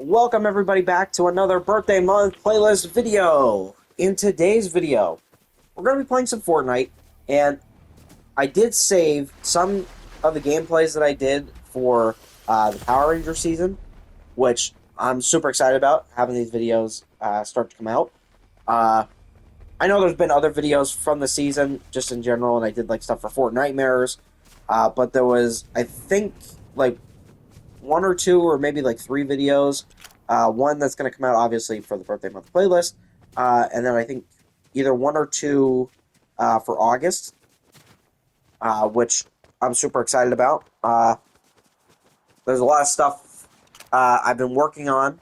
Welcome everybody back to another birthday month playlist video. In today's video, we're going to be playing some Fortnite, and I did save some of the gameplays that I did for the Power Ranger season, which I'm super excited about having these videos start to come out. Uh, I know there's been other videos from the season just in general, and I did like stuff for Fortnitemares, but there was, I think, like one or two or maybe like three videos. One that's going to come out obviously for the birthday month playlist, and then I think either one or two for August, which I'm super excited about. There's a lot of stuff I've been working on,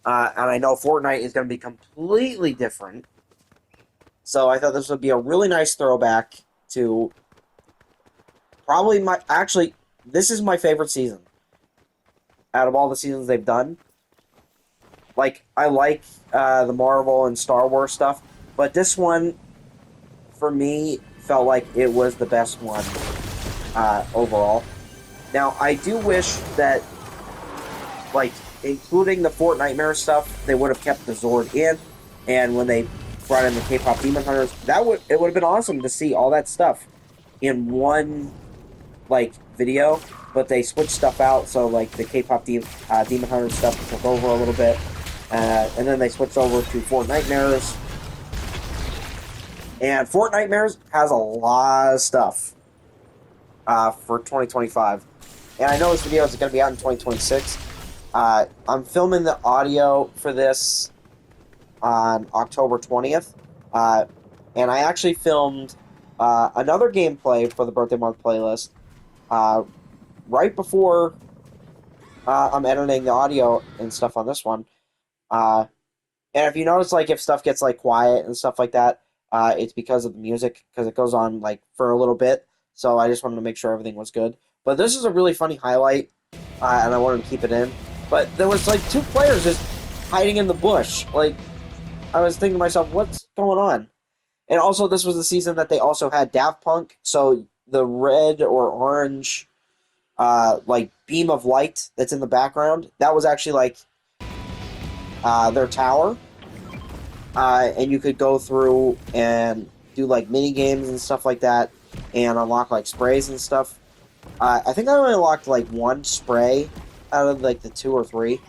and I know Fortnite is going to be completely different. So I thought this would be a really nice throwback to probably my actually this is my favorite season out of all the seasons they've done. Like, I like the Marvel and Star Wars stuff, but this one, for me, felt like it was the best one overall. Now, I do wish that, like, including the Fortnitemares stuff, they would have kept the Zord in, and when they brought in the K-pop Demon Hunters, it would have been awesome to see all that stuff in one, like, video, but they switched stuff out, so, like, the K-pop Demon Hunters stuff took over a little bit. And then they switched over to Fortnitemares. And Fortnitemares has a lot of stuff for 2025. And I know this video is going to be out in 2026. I'm filming the audio for this on October 20th. And I actually filmed another gameplay for the birthday month playlist right before I'm editing the audio and stuff on this one. And if you notice, like, if stuff gets, like, quiet and stuff like that, it's because of the music, because it goes on, like, for a little bit, so I just wanted to make sure everything was good. But this is a really funny highlight, and I wanted to keep it in. But there was, like, two players just hiding in the bush. Like, I was thinking to myself, what's going on? And also, this was the season that they also had Daft Punk, so the red or orange, like, beam of light that's in the background, that was actually, like, their tower, and you could go through and do like mini games and stuff like that, and unlock like sprays and stuff. I think I only unlocked like one spray out of like the two or three,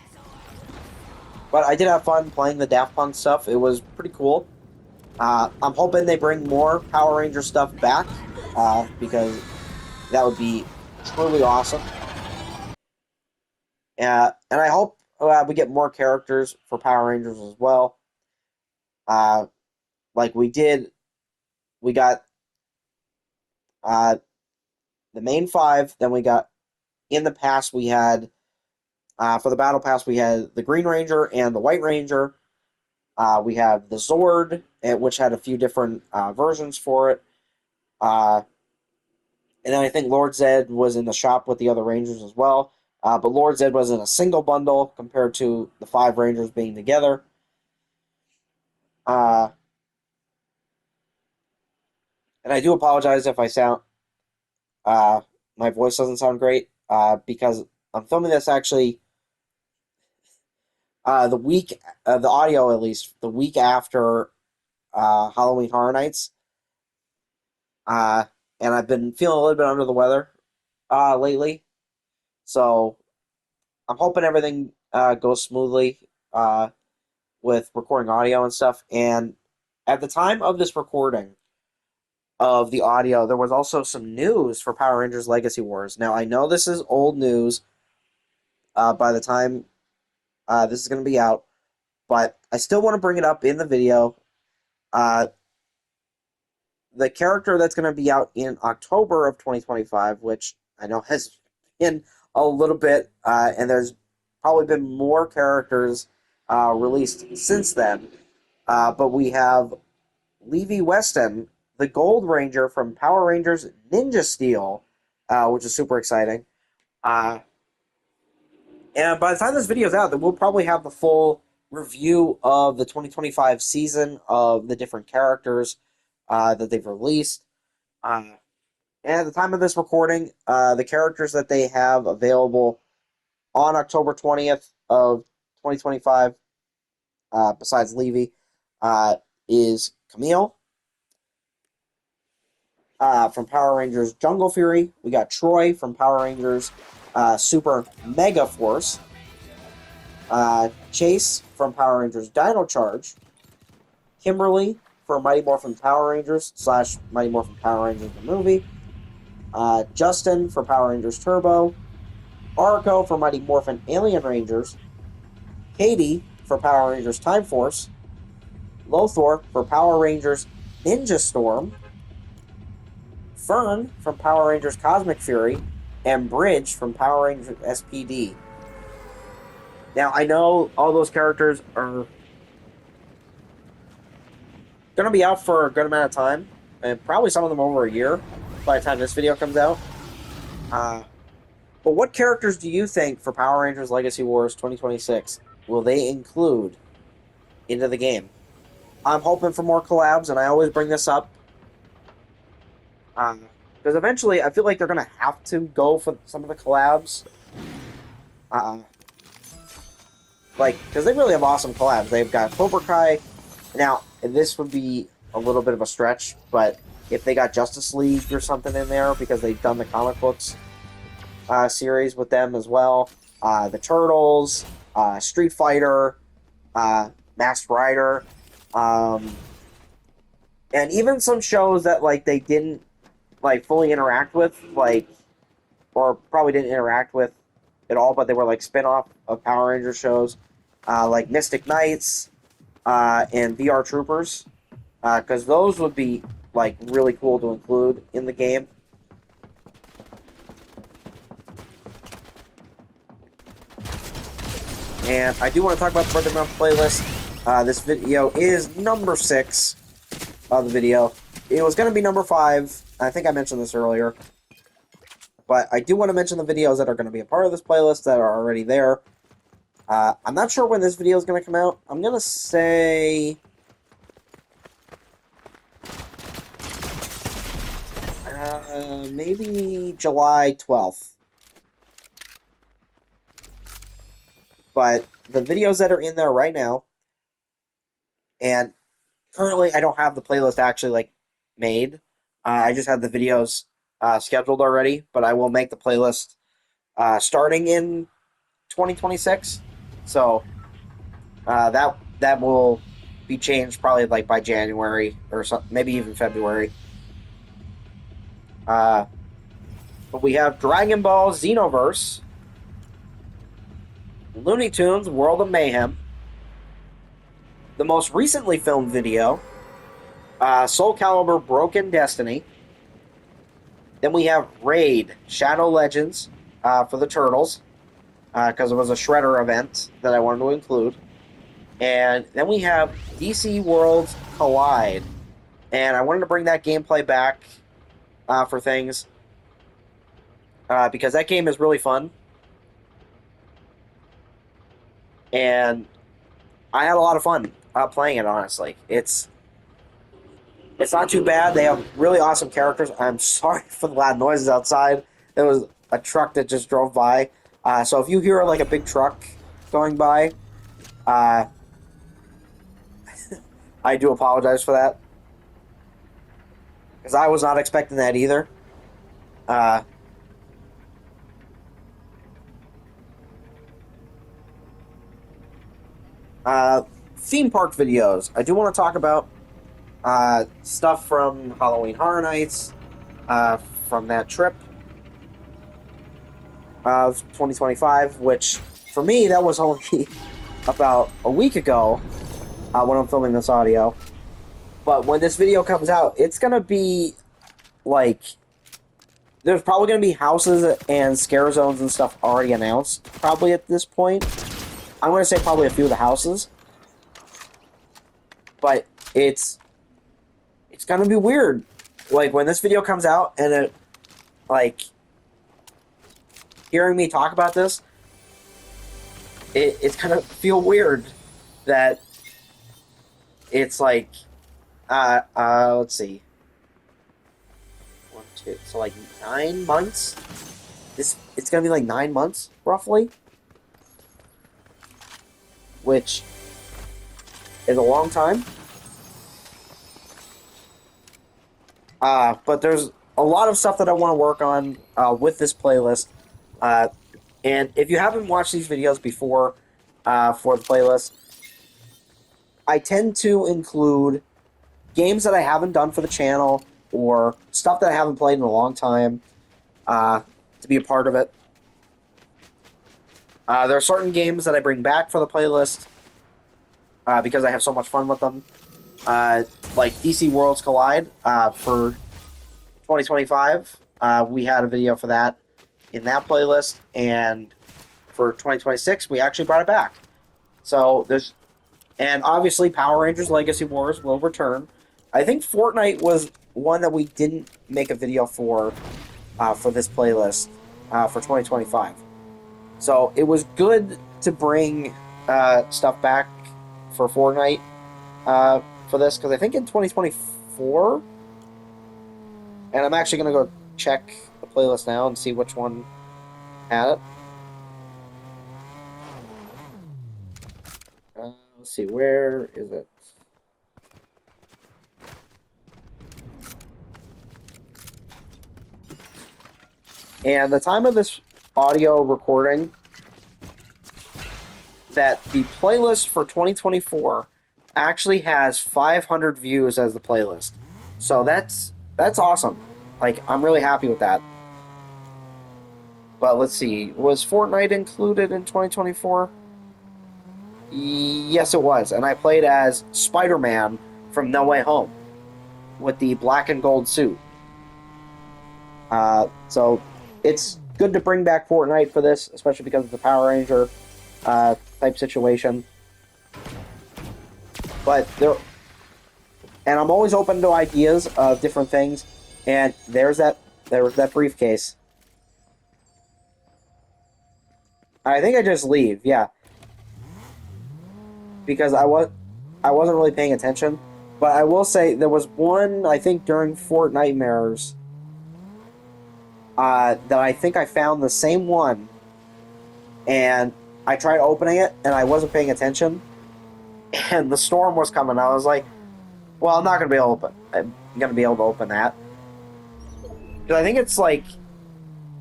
but I did have fun playing the Daft Punk stuff. It was pretty cool. I'm hoping they bring more Power Ranger stuff back, because that would be truly awesome. And I hope we get more characters for Power Rangers as well. Uh, like we got uh, the main five. Then we got, in the past, we had, for the Battle Pass, we had the Green Ranger and the White Ranger. We have the Zord, which had a few different versions for it. And then I think Lord Zed was in the shop with the other Rangers as well. But Lord Zed was in a single bundle compared to the five Rangers being together. Uh, and I do apologize if I sound, my voice doesn't sound great, because I'm filming this actually the week, the audio at least, the week after Halloween Horror Nights. Uh, and I've been feeling a little bit under the weather lately. So I'm hoping everything goes smoothly with recording audio and stuff. And at the time of this recording of the audio, there was also some news for Power Rangers Legacy Wars. Now, I know this is old news by the time this is going to be out, but I still want to bring it up in the video. Uh, the character that's going to be out in October of 2025, which I know has been a little bit, and there's probably been more characters released since then. But we have Levi Weston, the Gold Ranger from Power Rangers Ninja Steel, which is super exciting. And by the time this video is out, then we'll probably have the full review of the 2025 season of the different characters that they've released. And at the time of this recording, the characters that they have available on October 20th of 2025, besides Levy, is Camille. From Power Rangers Jungle Fury, we got Troy from Power Rangers Super Mega Force. Chase from Power Rangers Dino Charge. Kimberly for Mighty Morphin Power Rangers / Mighty Morphin Power Rangers the movie. Justin for Power Rangers Turbo. Arco for Mighty Morphin Alien Rangers. Katie for Power Rangers Time Force. Lothor for Power Rangers Ninja Storm. Fern from Power Rangers Cosmic Fury. And Bridge from Power Rangers SPD. Now, I know all those characters are going to be out for a good amount of time, and probably some of them over a year by the time this video comes out. But what characters do you think for Power Rangers Legacy Wars 2026 will they include into the game? I'm hoping for more collabs, and I always bring this up. Because eventually, I feel like they're going to have to go for some of the collabs. Because they really have awesome collabs. They've got Cobra Kai. Now, this would be a little bit of a stretch, but if they got Justice League or something in there, because they've done the comic books series with them as well. The Turtles, Street Fighter, Masked Rider, and even some shows that they didn't fully interact with, or probably didn't interact with at all, but they were spin-off of Power Ranger shows, like Mystic Knights and VR Troopers, because those would be really cool to include in the game. And I do want to talk about the birthday month playlist. This video is number 6 of the video. It was going to be number 5. I think I mentioned this earlier. But I do want to mention the videos that are going to be a part of this playlist that are already there. I'm not sure when this video is going to come out. I'm going to say... maybe July 12th. But the videos that are in there right now, and currently I don't have the playlist actually made. I just have the videos scheduled already, but I will make the playlist starting in 2026. So that will be changed probably by January or maybe even February. But we have Dragon Ball Xenoverse, Looney Tunes World of Mayhem, the most recently filmed video, Soul Calibur Broken Destiny. Then we have Raid Shadow Legends for the Turtles, because it was a Shredder event that I wanted to include. And then we have DC Worlds Collide. And I wanted to bring that gameplay back for things, because that game is really fun. And I had a lot of fun playing it, honestly. It's not too bad. They have really awesome characters. I'm sorry for the loud noises outside. There was a truck that just drove by. So if you hear a big truck going by, I do apologize for that. Because I was not expecting that either. Theme park videos. I do want to talk about stuff from Halloween Horror Nights, from that trip of 2025, which for me that was only about a week ago when I'm filming this audio. But when this video comes out, it's gonna be there's probably gonna be houses and scare zones and stuff already announced. Probably at this point, I'm gonna say probably a few of the houses. But it's gonna be weird. When this video comes out and it, hearing me talk about this, it's gonna feel weird that it's let's see. 1, 2, so 9 months? It's gonna be 9 months, roughly. which is a long time. But there's a lot of stuff that I want to work on with this playlist. And if you haven't watched these videos before for the playlist, I tend to include games that I haven't done for the channel or stuff that I haven't played in a long time to be a part of it. There are certain games that I bring back for the playlist because I have so much fun with them. Like DC Worlds Collide for 2025. We had a video for that in that playlist, and for 2026, we actually brought it back. So there's, and obviously Power Rangers Legacy Wars will return. I think Fortnite was one that we didn't make a video for this playlist for 2025. So it was good to bring stuff back for Fortnite for this, because I think in 2024, and I'm actually going to go check the playlist now and see which one had it. Let's see, where is it? And the time of this audio recording, that the playlist for 2024 actually has 500 views as the playlist. So that's awesome. Like, I'm really happy with that. But let's see, was Fortnite included in 2024? Yes, it was. And I played as Spider-Man from No Way Home with the black and gold suit. So it's good to bring back Fortnite for this, especially because of the Power Ranger type situation. But and I'm always open to ideas of different things. And there's that briefcase. I think I just leave, yeah, because I wasn't really paying attention. But I will say there was one, I think during Fortnitemares, that I think I found the same one, and I tried opening it and I wasn't paying attention, and the storm was coming. I was like, well, I'm not gonna be able to open that. Because I think it's like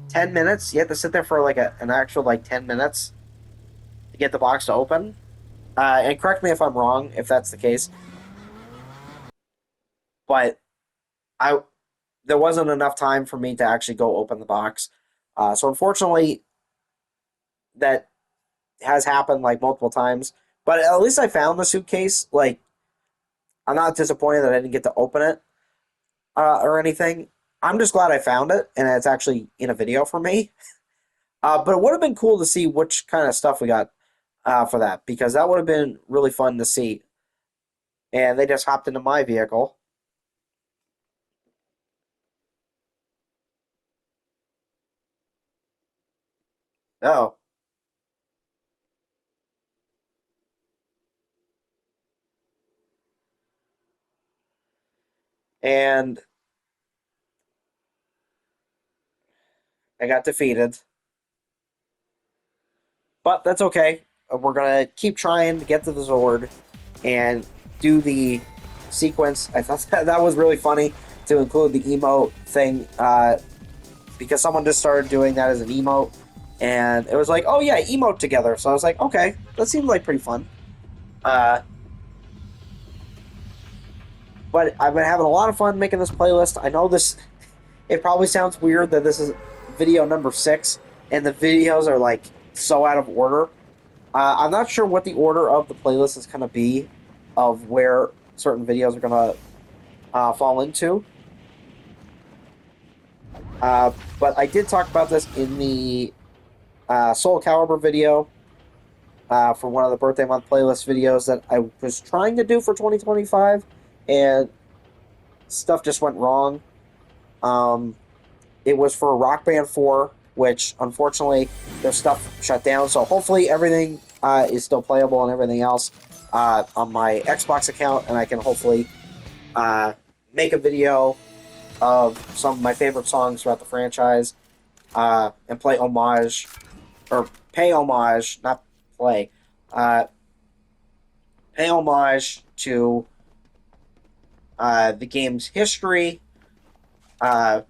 10 minutes. You have to sit there for like an actual like 10 minutes to get the box to open. And correct me if I'm wrong, if that's the case. But there wasn't enough time for me to actually go open the box. So unfortunately, that has happened like multiple times. But at least I found the suitcase. Like, I'm not disappointed that I didn't get to open it or anything. I'm just glad I found it, and it's actually in a video for me. But it would have been cool to see which kind of stuff we got for that, because that would have been really fun to see. And they just hopped into my vehicle. Oh. And I got defeated. But that's okay. We're going to keep trying to get to the Zord and do the sequence. I thought that was really funny to include the emote thing, because someone just started doing that as an emote. And it was like, oh yeah, emote together. So I was like, okay, that seems like pretty fun. But I've been having a lot of fun making this playlist. I know it probably sounds weird that this is video number 6, and the videos are like so out of order. I'm not sure what the order of the playlist is going to be, of where certain videos are going to fall into. But I did talk about this in the Soul Calibur video for one of the birthday month playlist videos that I was trying to do for 2025, and stuff just went wrong. It was for Rock Band 4, which unfortunately their stuff shut down, so hopefully everything is still playable and everything else on my Xbox account, and I can hopefully make a video of some of my favorite songs throughout the franchise and play homage, or pay homage, not play, pay homage to the game's history, uh,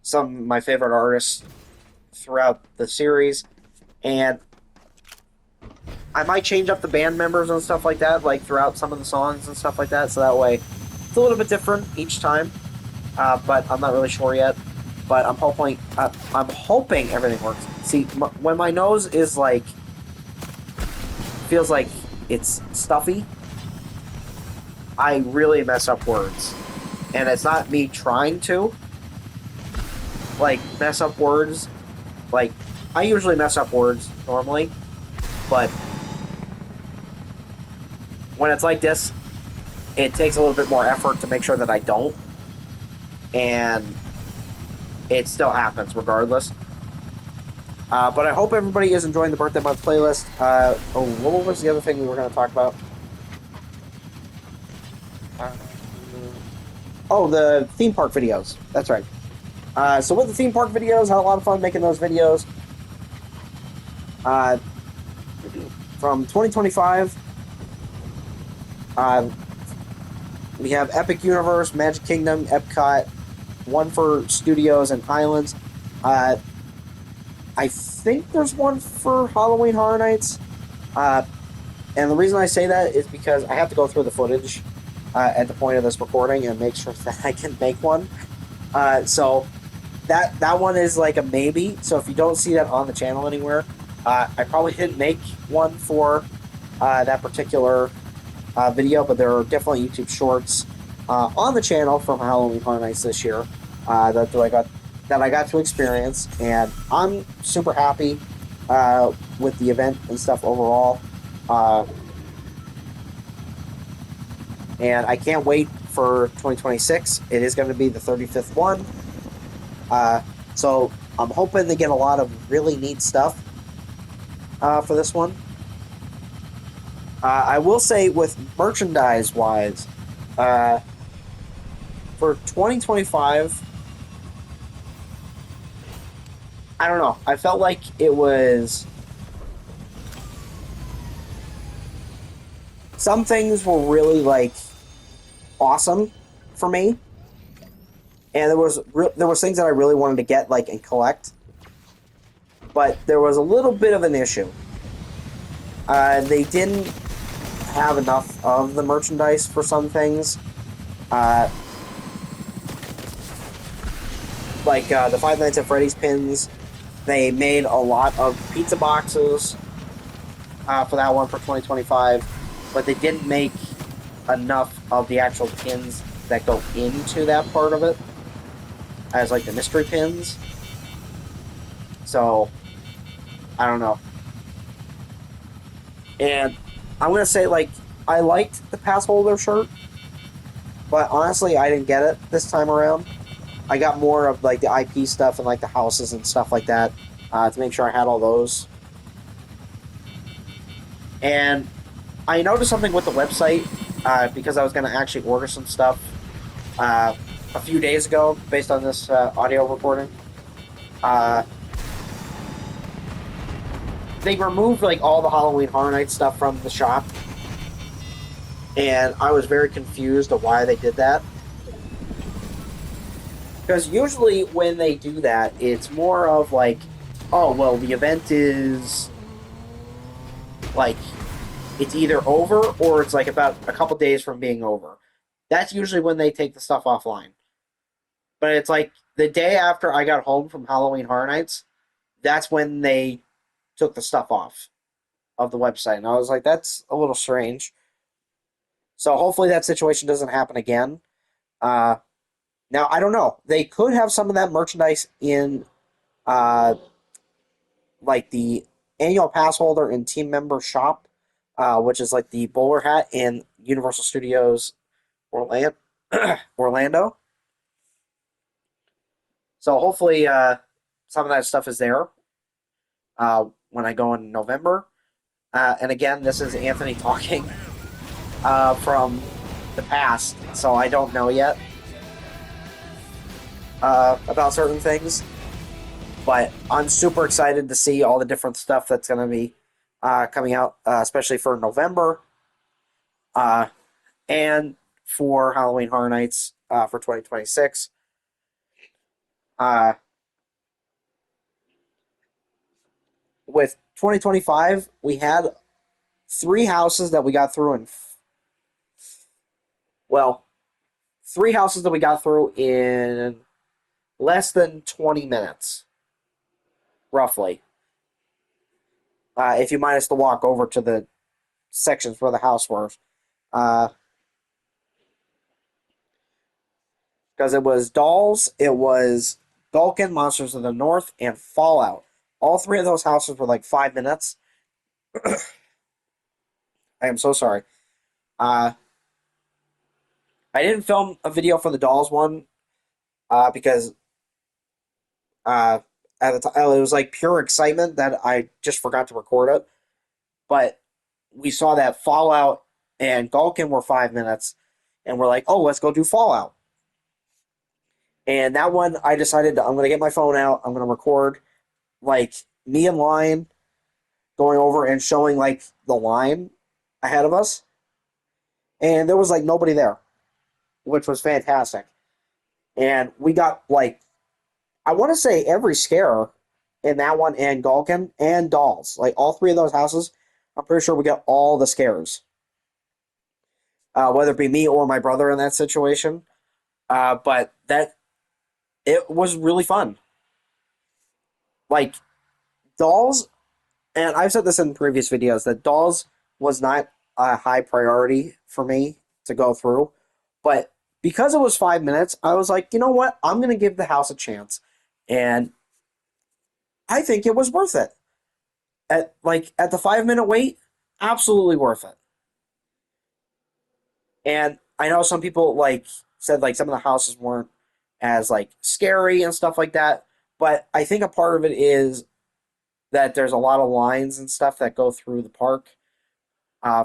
some of my favorite artists throughout the series, and I might change up the band members and stuff like that, like throughout some of the songs and stuff like that, so that way it's a little bit different each time. But I'm not really sure yet. But I'm hoping everything works. See, when my nose is like feels like it's stuffy, I really mess up words, and it's not me trying to like mess up words. Like I usually mess up words normally, but when it's like this, it takes a little bit more effort to make sure that I don't, and it still happens regardless. But I hope everybody is enjoying the birthday month playlist. What was the other thing we were going to talk about? The theme park videos. That's right. So with the theme park videos, had a lot of fun making those videos. From 2025, we have Epic Universe, Magic Kingdom, Epcot, one for Studios and Islands. I think there's one for Halloween Horror Nights. And the reason I say that is because I have to go through the footage at the point of this recording and make sure that I can make one. So that one is like a maybe. So if you don't see that on the channel anywhere, I probably didn't make one for that particular video, but there are definitely YouTube shorts on the channel from Halloween Horror Nights this year that I got to experience, and I'm super happy with the event and stuff overall. And I can't wait for 2026. It is going to be the 35th one. So I'm hoping to get a lot of really neat stuff for this one. I will say, with merchandise-wise, for 2025, I don't know. I felt like it was... Some things were really, like, awesome for me. And there was things that I really wanted to get, like, and collect. But there was a little bit of an issue. They didn't have enough of the merchandise for some things. Like the Five Nights at Freddy's pins. They made a lot of pizza boxes for that one for 2025. But they didn't make enough of the actual pins that go into that part of it. As like the mystery pins. So, I don't know. And I'm going to say, like, I liked the pass holder shirt, but honestly, I didn't get it this time around. I got more of, like, the IP stuff and, like, the houses and stuff like that to make sure I had all those. And I noticed something with the website because I was going to actually order some stuff a few days ago based on this audio recording. They removed like all the Halloween Horror Nights stuff from the shop, and I was very confused of why they did that. Because usually when they do that, it's more of like, oh well, the event is like it's either over or it's like about a couple days from being over. That's usually when they take the stuff offline. But it's like the day after I got home from Halloween Horror Nights, that's when they took the stuff off of the website. And I was like, that's a little strange. So hopefully that situation doesn't happen again. Now, I don't know. They could have some of that merchandise in like the annual pass holder and team member shop, which is like the bowler hat in Universal Studios Orlando. So hopefully some of that stuff is there when I go in November. And again, this is Anthony talking from the past, so I don't know yet about certain things. But I'm super excited to see all the different stuff that's going to be coming out, especially for November. And for Halloween Horror Nights for 2026. Uh, with 2025, we had three houses that we got through in, well, three houses that we got through in less than 20 minutes, roughly. If you minus the walk over to the sections where the house was. Because it was Dolls, it was Vulcan, Monsters of the North, and Fallout. All three of those houses were like 5 minutes. I am so sorry. Uh, I didn't film a video for the Dolls one because at the time it was like pure excitement that I just forgot to record it. But we saw that Fallout and Vulcan were 5 minutes, and we're like, oh, let's go do Fallout. And that one, I decided I'm going to get my phone out. I'm going to record like me and Lion going over and showing like the line ahead of us. And there was like nobody there, which was fantastic. And we got like, I want to say every scare in that one and Gulkin and Dolls. Like all three of those houses, I'm pretty sure we got all the scares. Whether it be me or my brother in that situation. But it was really fun. Like Dolls, and I've said this in previous videos, that Dolls was not a high priority for me to go through. But because it was 5 minutes, I was like, you know what? I'm going to give the house a chance. And I think it was worth it. At the 5 minute wait, absolutely worth it. And I know some people like said like some of the houses weren't as like scary and stuff like that, but I think a part of it is that there's a lot of lines and stuff that go through the park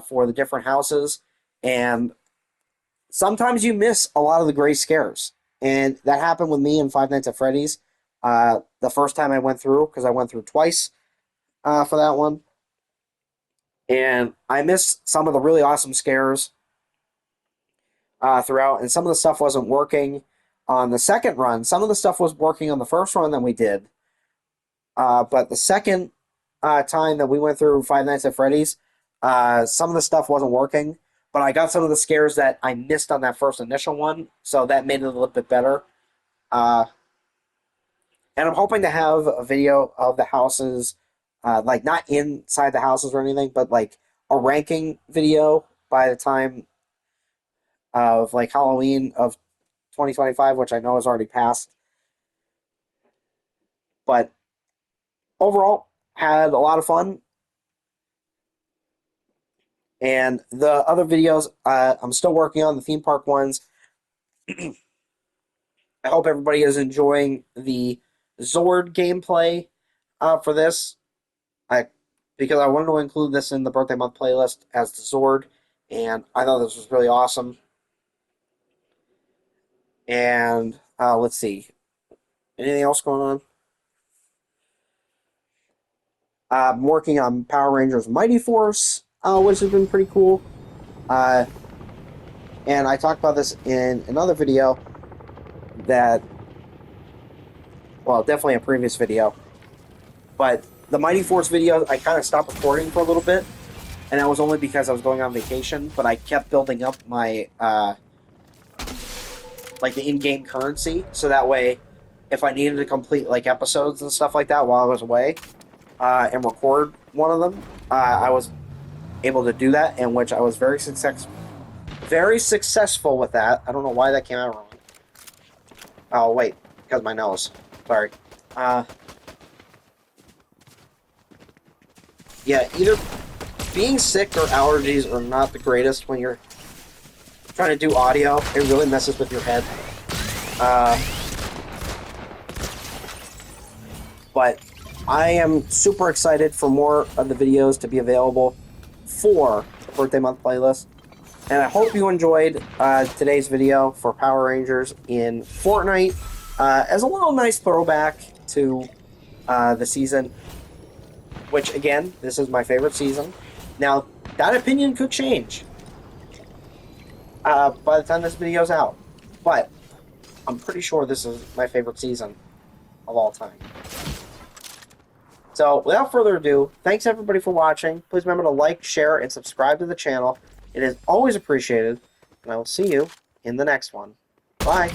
for the different houses, and sometimes you miss a lot of the great scares. And that happened with me in Five Nights at Freddy's. The first time I went through, because I went through twice for that one, and I missed some of the really awesome scares throughout, and some of the stuff wasn't working on the second run. Some of the stuff was working on the first run that we did, but the second time that we went through Five Nights at Freddy's, some of the stuff wasn't working, but I got some of the scares that I missed on that first initial one, so that made it a little bit better. And I'm hoping to have a video of the houses, like not inside the houses or anything, but like a ranking video by the time of like Halloween of 2025, which I know is already passed. But overall, had a lot of fun. And the other videos, I'm still working on the theme park ones. I hope everybody is enjoying the Zord gameplay for this. Because I wanted to include this in the birthday month playlist as the Zord, and I thought this was really awesome. And let's see, anything else going on? I'm working on Power Rangers Mighty Force, which has been pretty cool. And I talked about this in another video that, well, definitely a previous video. But the Mighty Force video, I kind of stopped recording for a little bit, and that was only because I was going on vacation, but I kept building up my, like the in-game currency, so that way, if I needed to complete like episodes and stuff like that while I was away, and record one of them, I was able to do that, in which I was very successful with that. I don't know why that came out wrong. Oh wait, because of my nose. Sorry. Yeah, either being sick or allergies are not the greatest when you're trying to do audio. It really messes with your head. But I am super excited for more of the videos to be available for the birthday month playlist. And I hope you enjoyed today's video for Power Rangers in Fortnite as a little nice throwback to the season, which, again, this is my favorite season. Now, that opinion could change. by the time this video's out. But I'm pretty sure this is my favorite season of all time. So, without further ado, thanks everybody for watching. Please remember to like, share, and subscribe to the channel. It is always appreciated, and I will see you in the next one. Bye!